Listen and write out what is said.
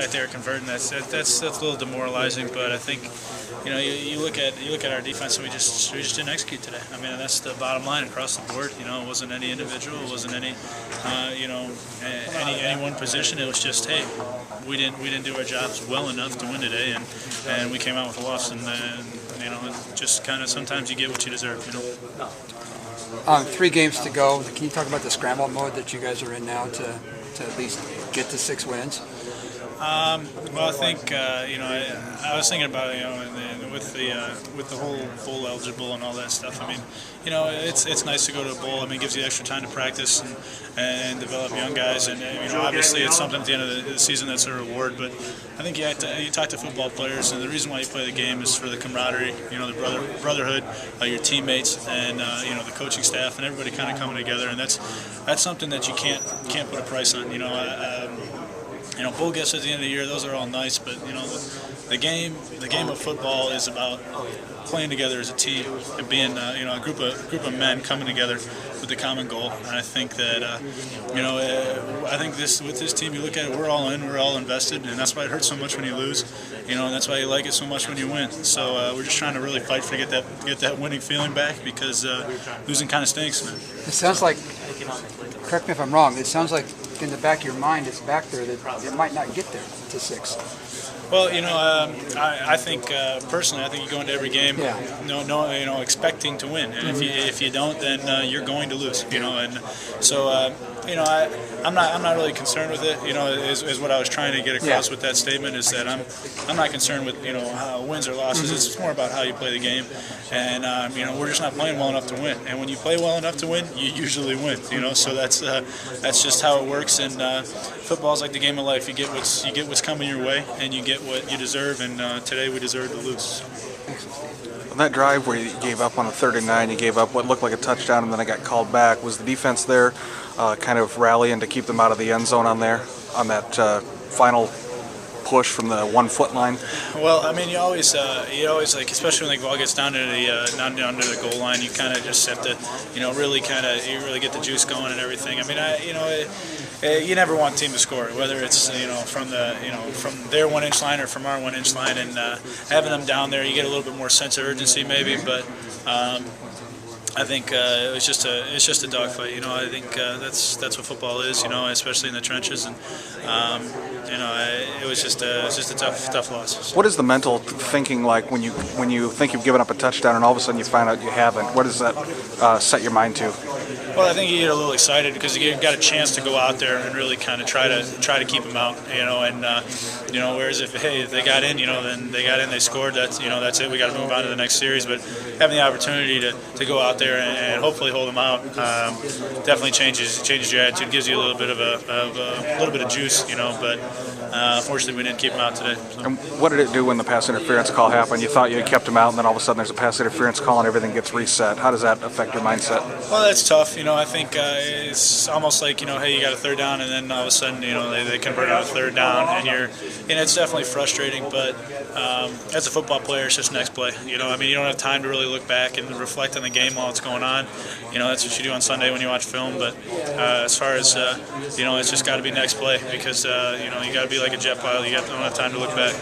fact they were converting, that's a little demoralizing. But I think, you look at our defense, and we just didn't execute today. I mean, that's the bottom line across the board. It wasn't any individual, it wasn't any any one position. It was just, hey, we didn't do our jobs well enough to win today, and we came out with a loss. And just kind of sometimes you get what you deserve. 3 games to go. Can you talk about the scramble mode that you guys are in now to at least get to 6 wins? Well, I think I was thinking about it, with the whole bowl eligible and all that stuff. I mean, it's nice to go to a bowl. I mean, it gives you extra time to practice and develop young guys. And obviously, it's something at the end of the season that's a reward. But I think you talk to football players, and the reason why you play the game is for the camaraderie, the brotherhood, your teammates, and the coaching staff, and everybody kind of coming together. And that's something that you can't put a price on. Bowl gifts at the end of the year, those are all nice, but the game of football is about playing together as a team and being a group of men coming together with the common goal. And I think that with this team, you look at it, we're all in, we're all invested, and that's why it hurts so much when you lose. And that's why you like it so much when you win. So we're just trying to really fight to get that winning feeling back, because losing kind of stinks, man. It sounds like, correct me if I'm wrong, it sounds like in the back of your mind it's back there that it might not get there to 6. Well, I think personally, I think you go into every game, expecting to win, and if you don't, then you're going to lose. And so I'm not really concerned with it. Is what I was trying to get across with that statement, is that I'm not concerned with how wins or losses. It's more about how you play the game, and we're just not playing well enough to win. And when you play well enough to win, you usually win. So that's just how it works. And football's like the game of life. You get what's coming your way, and you get what you deserve, and today we deserve to lose. On that drive where you gave up on a 3rd and 9, you gave up what looked like a touchdown, and then it got called back. Was the defense there kind of rallying to keep them out of the end zone on that final push from the 1-foot line? Well, I mean, you always like, especially when the ball gets down to down to the goal line, you kind of just have to, really get the juice going and everything. I mean, you never want a team to score, whether it's from their 1-inch line or from our 1-inch line, and having them down there, you get a little bit more sense of urgency maybe, but. I think it's just a dogfight. I think that's what football is. Especially in the trenches, and it was just a tough loss. What is the mental thinking like when you think you've given up a touchdown and all of a sudden you find out you haven't? What does that set your mind to? Well, I think you get a little excited because you got a chance to go out there and really kind of try to keep them out. Whereas if they got in, then they got in, they scored. That's it. We got to move on to the next series. But having the opportunity to go out there and hopefully hold them out definitely changes your attitude, gives you a little bit of juice, But unfortunately, we didn't keep them out today. So. And what did it do when the pass interference call happened? You thought you had kept them out, and then all of a sudden there's a pass interference call and everything gets reset. How does that affect your mindset? Well, that's tough. I think it's almost like hey, you got a 3rd down, and then all of a sudden they convert on a 3rd down, and it's definitely frustrating. But as a football player, it's just next play. You don't have time to really look back and reflect on the game while it's going on. That's what you do on Sunday when you watch film. But as far as it's just got to be next play, because you got to be like a jet pilot. You don't have time to look back.